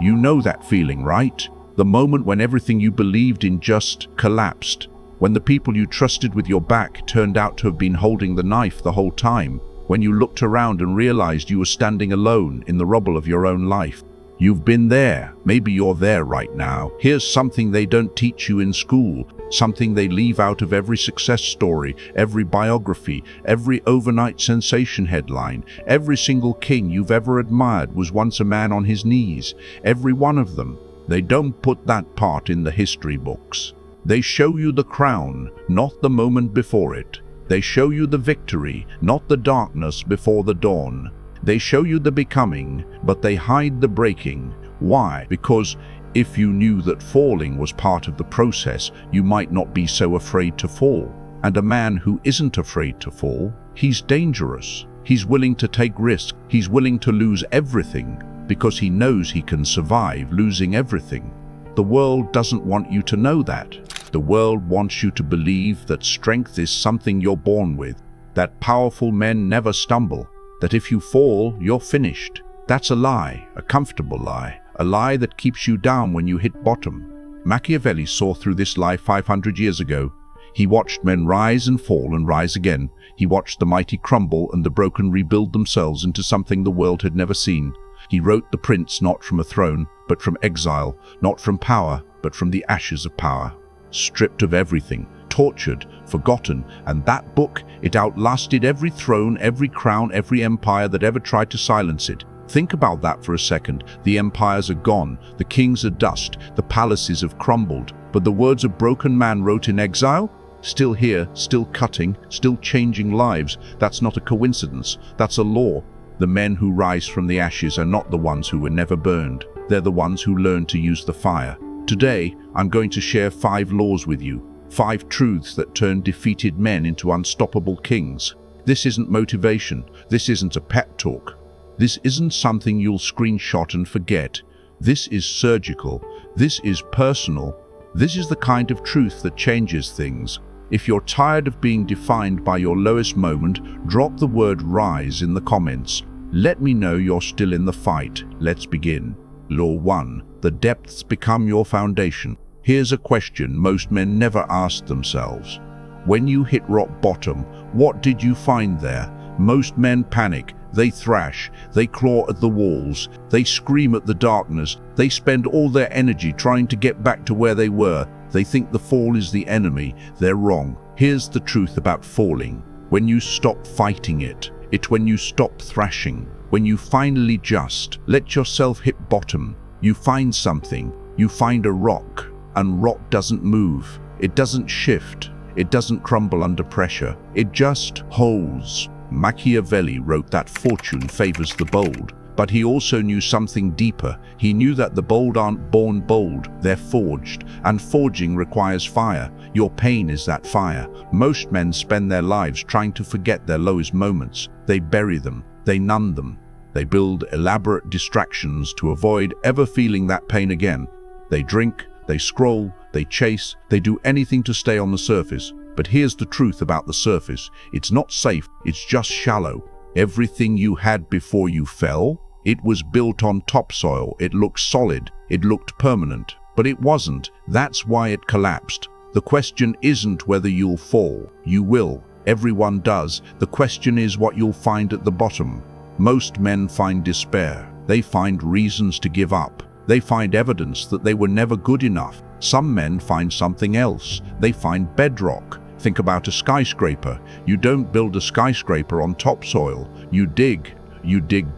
You know that feeling, right? The moment when everything you believed in just collapsed. When the people you trusted with your back turned out to have been holding the knife the whole time. When you looked around and realized you were standing alone in the rubble of your own life. You've been there. Maybe you're there right now. Here's something they don't teach you in school, something they leave out of every success story, every biography, every overnight sensation headline. Every single king you've ever admired was once a man on his knees. Every one of them. They don't put that part in the history books. They show you the crown, not the moment before it. They show you the victory, not the darkness before the dawn. They show you the becoming, but they hide the breaking. Why? Because if you knew that falling was part of the process, you might not be so afraid to fall. And a man who isn't afraid to fall, he's dangerous. He's willing to take risks. He's willing to lose everything because he knows he can survive losing everything. The world doesn't want you to know that. The world wants you to believe that strength is something you're born with, that powerful men never stumble, that if you fall, you're finished. That's a lie, a comfortable lie, a lie that keeps you down when you hit bottom. Machiavelli saw through this lie 500 years ago. He watched men rise and fall and rise again. He watched the mighty crumble and the broken rebuild themselves into something the world had never seen. He wrote The Prince not from a throne, but from exile, not from power, but from the ashes of power. Stripped of everything, tortured, forgotten, and that book, it outlasted every throne, every crown, every empire that ever tried to silence it. Think about that for a second. The empires are gone, the kings are dust, the palaces have crumbled, but the words a broken man wrote in exile? Still here, still cutting, still changing lives. That's not a coincidence, that's a law. The men who rise from the ashes are not the ones who were never burned. They're the ones who learn to use the fire. Today, I'm going to share 5 laws with you. 5 truths that turn defeated men into unstoppable kings. This isn't motivation. This isn't a pep talk. This isn't something you'll screenshot and forget. This is surgical. This is personal. This is the kind of truth that changes things. If you're tired of being defined by your lowest moment, drop the word rise in the comments. Let me know you're still in the fight. Let's begin. Law 1. The depths become your foundation. Here's a question most men never ask themselves. When you hit rock bottom, what did you find there? Most men panic. They thrash. They claw at the walls. They scream at the darkness. They spend all their energy trying to get back to where they were. They think the fall is the enemy. They're wrong. Here's the truth about falling. When you stop fighting it, it's when you stop thrashing. When you finally just let yourself hit bottom, you find something. You find a rock. And rock doesn't move. It doesn't shift. It doesn't crumble under pressure. It just holds. Machiavelli wrote that fortune favors the bold, but he also knew something deeper. He knew that the bold aren't born bold, they're forged, and forging requires fire. Your pain is that fire. Most men spend their lives trying to forget their lowest moments. They bury them, they numb them. They build elaborate distractions to avoid ever feeling that pain again. They drink, they scroll, they chase, they do anything to stay on the surface. But here's the truth about the surface. It's not safe, it's just shallow. Everything you had before you fell, it was built on topsoil. It looked solid, it looked permanent, but it wasn't. That's why it collapsed. The question isn't whether you'll fall. You will. Everyone does. The question is what you'll find at the bottom. Most men find despair. They find reasons to give up. They find evidence that they were never good enough. Some men find something else. They find bedrock. Think about a skyscraper. You don't build a skyscraper on topsoil. You dig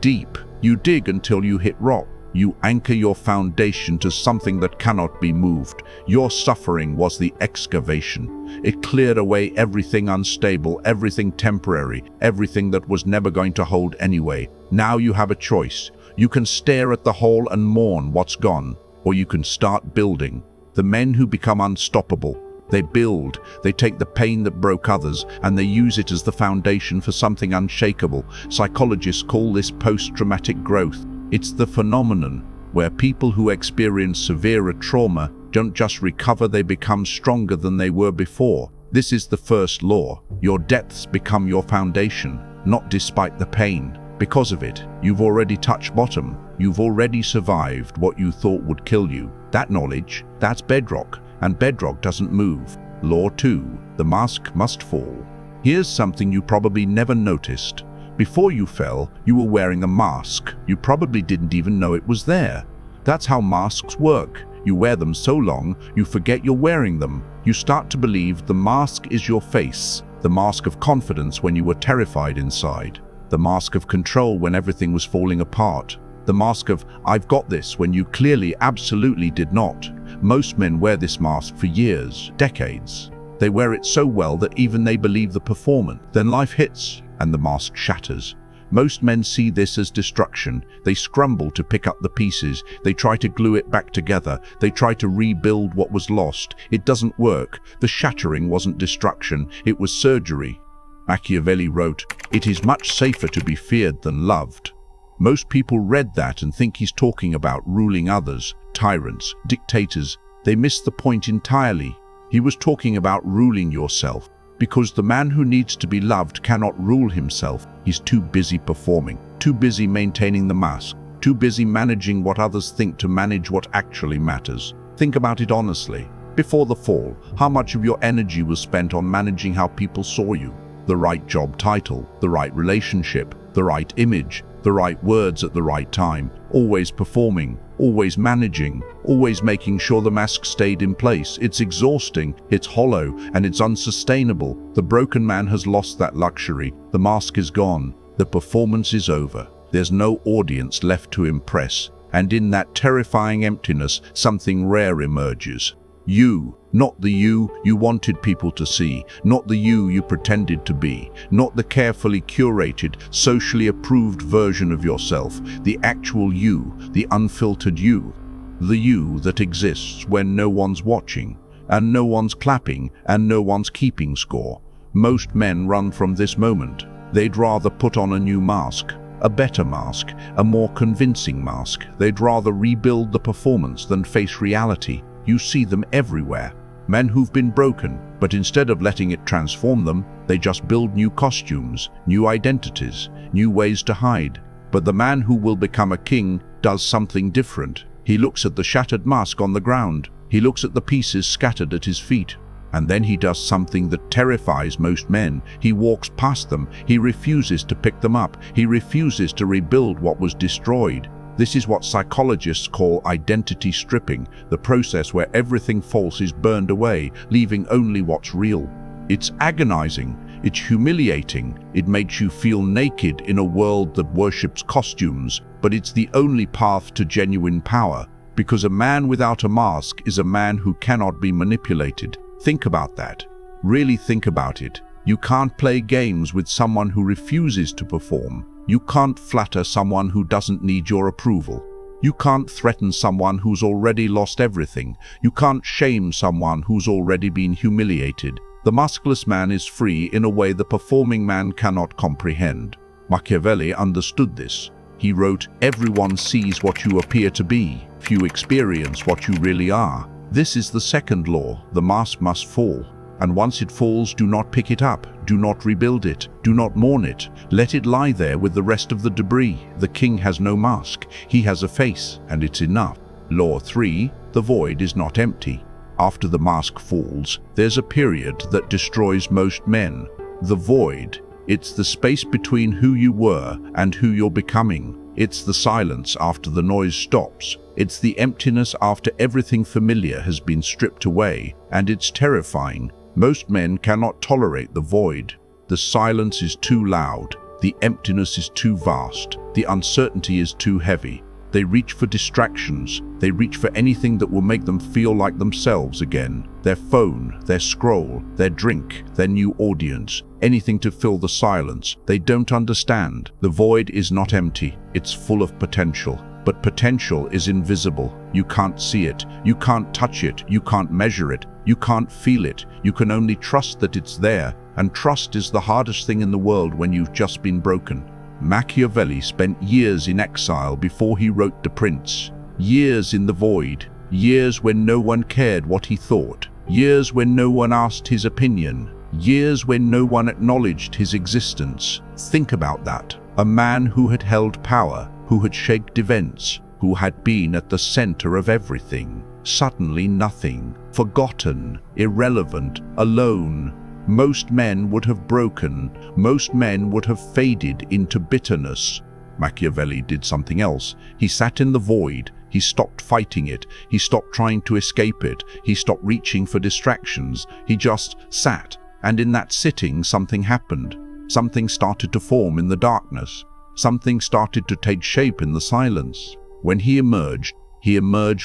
deep. You dig until you hit rock. You anchor your foundation to something that cannot be moved. Your suffering was the excavation. It cleared away everything unstable, everything temporary, everything that was never going to hold anyway. Now you have a choice. You can stare at the hole and mourn what's gone, or you can start building. The men who become unstoppable, they build. They take the pain that broke others and they use it as the foundation for something unshakable. Psychologists call this post-traumatic growth. It's the phenomenon where people who experience severe trauma don't just recover, they become stronger than they were before. This is the first law. Your depths become your foundation, not despite the pain. Because of it, you've already touched bottom. You've already survived what you thought would kill you. That knowledge, that's bedrock, and bedrock doesn't move. Law 2. The mask must fall. Here's something you probably never noticed. Before you fell, you were wearing a mask. You probably didn't even know it was there. That's how masks work. You wear them so long, you forget you're wearing them. You start to believe the mask is your face. The mask of confidence when you were terrified inside. The mask of control when everything was falling apart. The mask of, I've got this, when you clearly absolutely did not. Most men wear this mask for years, decades. They wear it so well that even they believe the performance. Then life hits, and the mask shatters. Most men see this as destruction. They scramble to pick up the pieces. They try to glue it back together. They try to rebuild what was lost. It doesn't work. The shattering wasn't destruction, it was surgery. Machiavelli wrote, "It is much safer to be feared than loved." Most people read that and think he's talking about ruling others, tyrants, dictators. They miss the point entirely. He was talking about ruling yourself, because the man who needs to be loved cannot rule himself. He's too busy performing, too busy maintaining the mask, too busy managing what others think to manage what actually matters. Think about it honestly. Before the fall, how much of your energy was spent on managing how people saw you? The right job title, the right relationship, the right image, the right words at the right time, always performing, always managing, always making sure the mask stayed in place. It's exhausting, it's hollow, and it's unsustainable. The broken man has lost that luxury. The mask is gone. The performance is over. There's no audience left to impress. And in that terrifying emptiness, something rare emerges. You, not the you wanted people to see, not the you pretended to be, not the carefully curated, socially approved version of yourself, the actual you, the unfiltered you, the you that exists when no one's watching, and no one's clapping, and no one's keeping score. Most men run from this moment. They'd rather put on a new mask, a better mask, a more convincing mask. They'd rather rebuild the performance than face reality. You see them everywhere. Men who've been broken, but instead of letting it transform them, they just build new costumes, new identities, new ways to hide. But the man who will become a king does something different. He looks at the shattered mask on the ground. He looks at the pieces scattered at his feet. And then he does something that terrifies most men. He walks past them. He refuses to pick them up. He refuses to rebuild what was destroyed. This is what psychologists call identity stripping, the process where everything false is burned away, leaving only what's real. It's agonizing, it's humiliating, it makes you feel naked in a world that worships costumes, but it's the only path to genuine power, because a man without a mask is a man who cannot be manipulated. Think about that. Really think about it. You can't play games with someone who refuses to perform. You can't flatter someone who doesn't need your approval. You can't threaten someone who's already lost everything. You can't shame someone who's already been humiliated. The maskless man is free in a way the performing man cannot comprehend. Machiavelli understood this. He wrote, "Everyone sees what you appear to be. Few experience what you really are." This is the second law. The mask must fall. And once it falls, do not pick it up, do not rebuild it, do not mourn it. Let it lie there with the rest of the debris. The king has no mask, he has a face, and it's enough. Law 3, the void is not empty. After the mask falls, there's a period that destroys most men. The void. It's the space between who you were and who you're becoming. It's the silence after the noise stops. It's the emptiness after everything familiar has been stripped away, and it's terrifying. Most men cannot tolerate the void. The silence is too loud. The emptiness is too vast. The uncertainty is too heavy. They reach for distractions. They reach for anything that will make them feel like themselves again. Their phone, their scroll, their drink, their new audience. Anything to fill the silence. They don't understand. The void is not empty. It's full of potential. But potential is invisible. You can't see it. You can't touch it. You can't measure it. You can't feel it. You can only trust that it's there. And trust is the hardest thing in the world when you've just been broken. Machiavelli spent years in exile before he wrote The Prince. Years in the void. Years when no one cared what he thought. Years when no one asked his opinion. Years when no one acknowledged his existence. Think about that. A man who had held power, who had shaped events, who had been at the center of everything. Suddenly nothing, forgotten, irrelevant, alone. Most men would have broken, most men would have faded into bitterness. Machiavelli did something else. He sat in the void. He stopped fighting it. He stopped trying to escape it. He stopped reaching for distractions. He just sat. And in that sitting, something happened. Something started to form in the darkness. Something started to take shape in the silence. When he emerged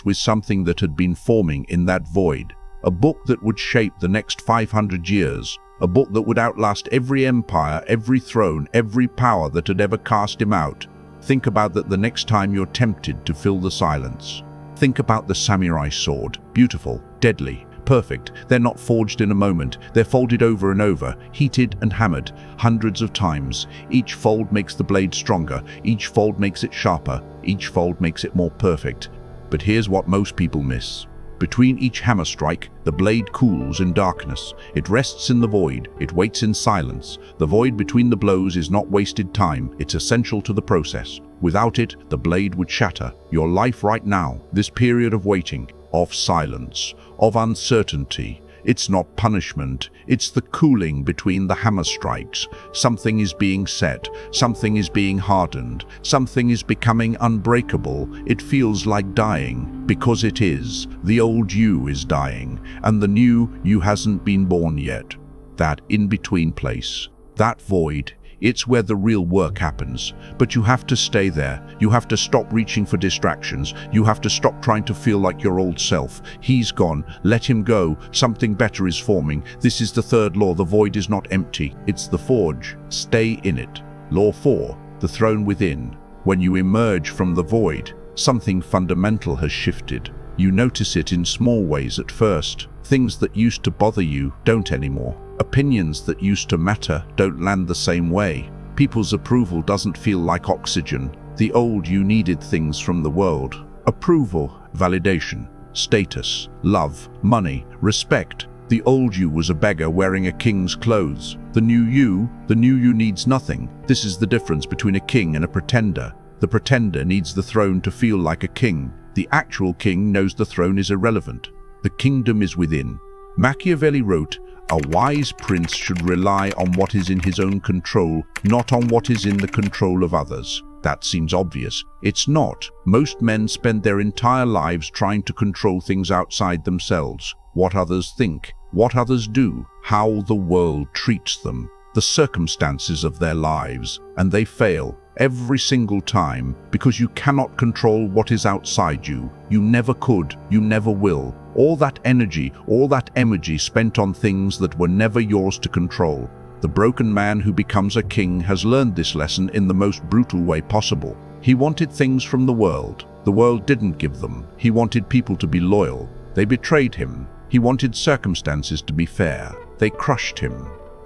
with something that had been forming in that void. A book that would shape the next 500 years. A book that would outlast every empire, every throne, every power that had ever cast him out. Think about that the next time you're tempted to fill the silence. Think about the samurai sword. Beautiful, deadly, perfect. They're not forged in a moment. They're folded over and over, heated and hammered, hundreds of times. Each fold makes the blade stronger. Each fold makes it sharper. Each fold makes it more perfect. But here's what most people miss. Between each hammer strike, the blade cools in darkness. It rests in the void. It waits in silence. The void between the blows is not wasted time. It's essential to the process. Without it, the blade would shatter. Your life right now, this period of waiting, of silence, of uncertainty, it's not punishment. It's the cooling between the hammer strikes. Something is being set. Something is being hardened. Something is becoming unbreakable. It feels like dying, because it is. The old you is dying, and the new you hasn't been born yet. That in-between place, that void, it's where the real work happens. But you have to stay there. You have to stop reaching for distractions. You have to stop trying to feel like your old self. He's gone. Let him go. Something better is forming. This is the third law. The void is not empty. It's the forge. Stay in it. Law 4. The throne within. When you emerge from the void, something fundamental has shifted. You notice it in small ways at first. Things that used to bother you don't anymore. Opinions that used to matter don't land the same way. People's approval doesn't feel like oxygen. The old you needed things from the world. Approval, validation, status, love, money, respect. The old you was a beggar wearing a king's clothes. The new you needs nothing. This is the difference between a king and a pretender. The pretender needs the throne to feel like a king. The actual king knows the throne is irrelevant. The kingdom is within. Machiavelli wrote, "A wise prince should rely on what is in his own control, not on what is in the control of others." That seems obvious. It's not. Most men spend their entire lives trying to control things outside themselves. What others think, what others do, how the world treats them, the circumstances of their lives, and they fail every single time because you cannot control what is outside you. You never could, you never will. All that energy spent on things that were never yours to control. The broken man who becomes a king has learned this lesson in the most brutal way possible. He wanted things from the world. The world didn't give them. He wanted people to be loyal. They betrayed him. He wanted circumstances to be fair. They crushed him.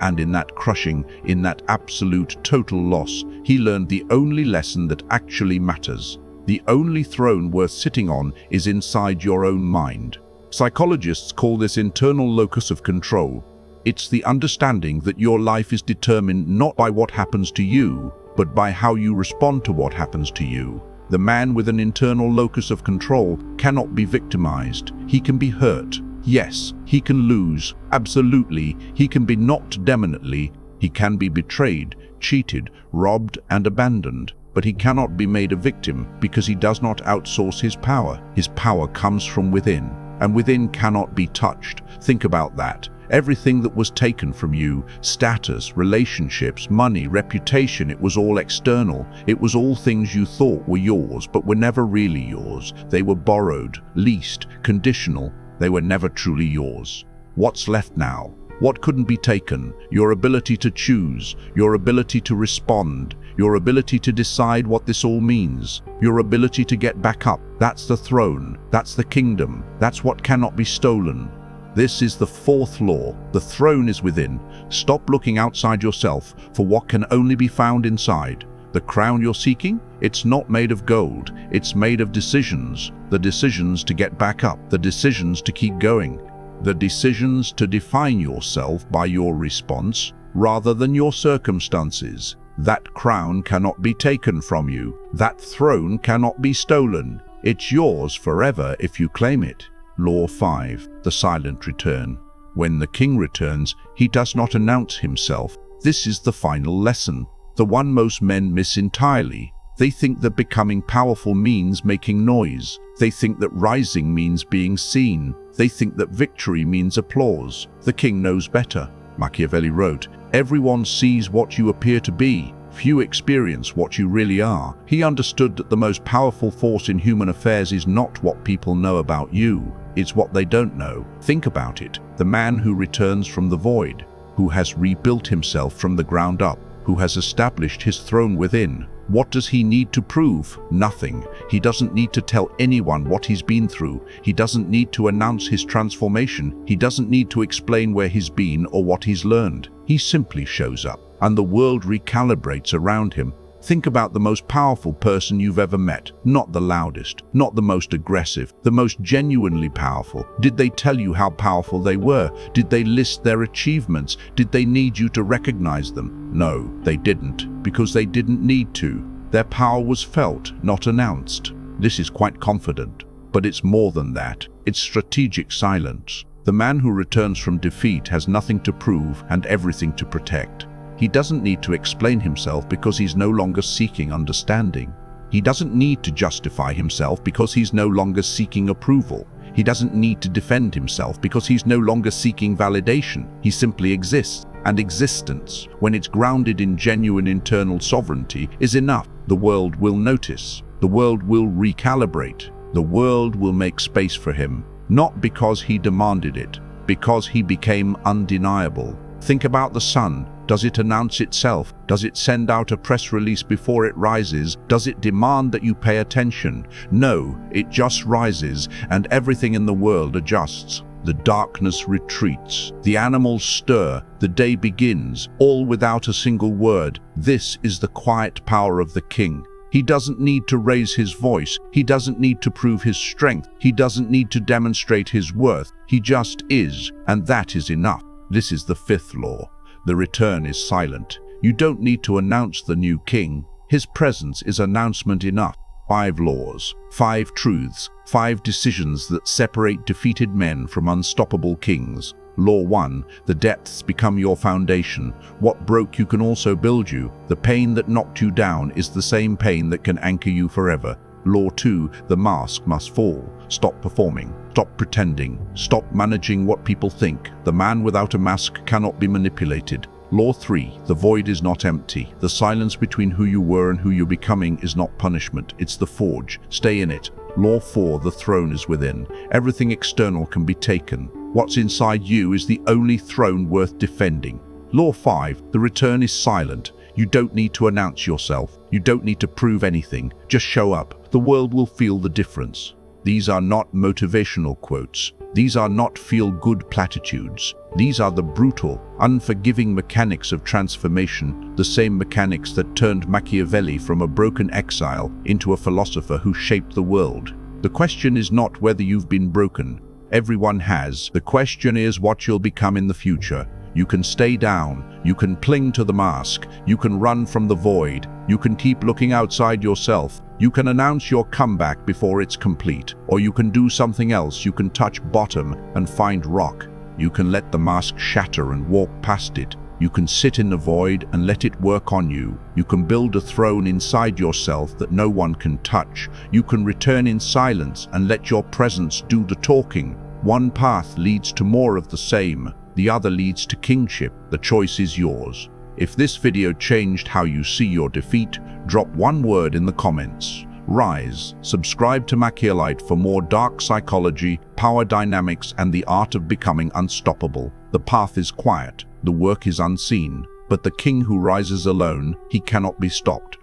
And in that crushing, in that absolute total loss, he learned the only lesson that actually matters. The only throne worth sitting on is inside your own mind. Psychologists call this internal locus of control. It's the understanding that your life is determined not by what happens to you, but by how you respond to what happens to you. The man with an internal locus of control cannot be victimized. He can be hurt. Yes, he can lose. Absolutely. He can be knocked deminutely. He can be betrayed, cheated, robbed, and abandoned. But he cannot be made a victim because he does not outsource his power. His power comes from within, and within cannot be touched. Think about that. Everything that was taken from you, status, relationships, money, reputation, it was all external. It was all things you thought were yours, but were never really yours. They were borrowed, leased, conditional. They were never truly yours. What's left now? What couldn't be taken? Your ability to choose, your ability to respond, your ability to decide what this all means, your ability to get back up. That's the throne. That's the kingdom. That's what cannot be stolen. This is the fourth law. The throne is within. Stop looking outside yourself for what can only be found inside. The crown you're seeking? It's not made of gold. It's made of decisions. The decisions to get back up. The decisions to keep going. The decisions to define yourself by your response rather than your circumstances. That crown cannot be taken from you. That throne cannot be stolen. It's yours forever if you claim it. Law 5. The silent return. When the king returns, he does not announce himself. This is the final lesson, the one most men miss entirely. They think that becoming powerful means making noise. They think that rising means being seen. They think that victory means applause. The king knows better. Machiavelli wrote, "Everyone sees what you appear to be. Few experience what you really are." He understood that the most powerful force in human affairs is not what people know about you. It's what they don't know. Think about it. The man who returns from the void, who has rebuilt himself from the ground up, who has established his throne within. What does he need to prove? Nothing. He doesn't need to tell anyone what he's been through. He doesn't need to announce his transformation. He doesn't need to explain where he's been or what he's learned. He simply shows up, and the world recalibrates around him. Think about the most powerful person you've ever met. Not the loudest, not the most aggressive, the most genuinely powerful. Did they tell you how powerful they were? Did they list their achievements? Did they need you to recognize them? No, they didn't, because they didn't need to. Their power was felt, not announced. This is quite confident, but it's more than that. It's strategic silence. The man who returns from defeat has nothing to prove and everything to protect. He doesn't need to explain himself because he's no longer seeking understanding. He doesn't need to justify himself because he's no longer seeking approval. He doesn't need to defend himself because he's no longer seeking validation. He simply exists. And existence, when it's grounded in genuine internal sovereignty, is enough. The world will notice. The world will recalibrate. The world will make space for him. Not because he demanded it, because he became undeniable. Think about the sun. Does it announce itself? Does it send out a press release before it rises? Does it demand that you pay attention? No, it just rises, and everything in the world adjusts. The darkness retreats. The animals stir. The day begins, all without a single word. This is the quiet power of the king. He doesn't need to raise his voice. He doesn't need to prove his strength. He doesn't need to demonstrate his worth. He just is, and that is enough. This is the 5th law. The return is silent. You don't need to announce the new king. His presence is announcement enough. 5 laws, 5 truths, 5 decisions that separate defeated men from unstoppable kings. Law 1, the depths become your foundation. What broke you can also build you. The pain that knocked you down is the same pain that can anchor you forever. Law 2, the mask must fall. Stop performing. Stop pretending. Stop managing what people think. The man without a mask cannot be manipulated. Law 3, the void is not empty. The silence between who you were and who you're becoming is not punishment. It's the forge. Stay in it. Law 4, the throne is within. Everything external can be taken. What's inside you is the only throne worth defending. Law 5, the return is silent. You don't need to announce yourself. You don't need to prove anything. Just show up. The world will feel the difference. These are not motivational quotes. These are not feel-good platitudes. These are the brutal, unforgiving mechanics of transformation, the same mechanics that turned Machiavelli from a broken exile into a philosopher who shaped the world. The question is not whether you've been broken. Everyone has. The question is what you'll become in the future. You can stay down, you can cling to the mask, you can run from the void, you can keep looking outside yourself, you can announce your comeback before it's complete, or you can do something else. You can touch bottom and find rock. You can let the mask shatter and walk past it. You can sit in the void and let it work on you. You can build a throne inside yourself that no one can touch. You can return in silence and let your presence do the talking. One path leads to more of the same. The other leads to kingship. The choice is yours. If this video changed how you see your defeat, drop one word in the comments. Rise. Subscribe to Machiavelli for more dark psychology, power dynamics, and the art of becoming unstoppable. The path is quiet, the work is unseen, but the king who rises alone, he cannot be stopped.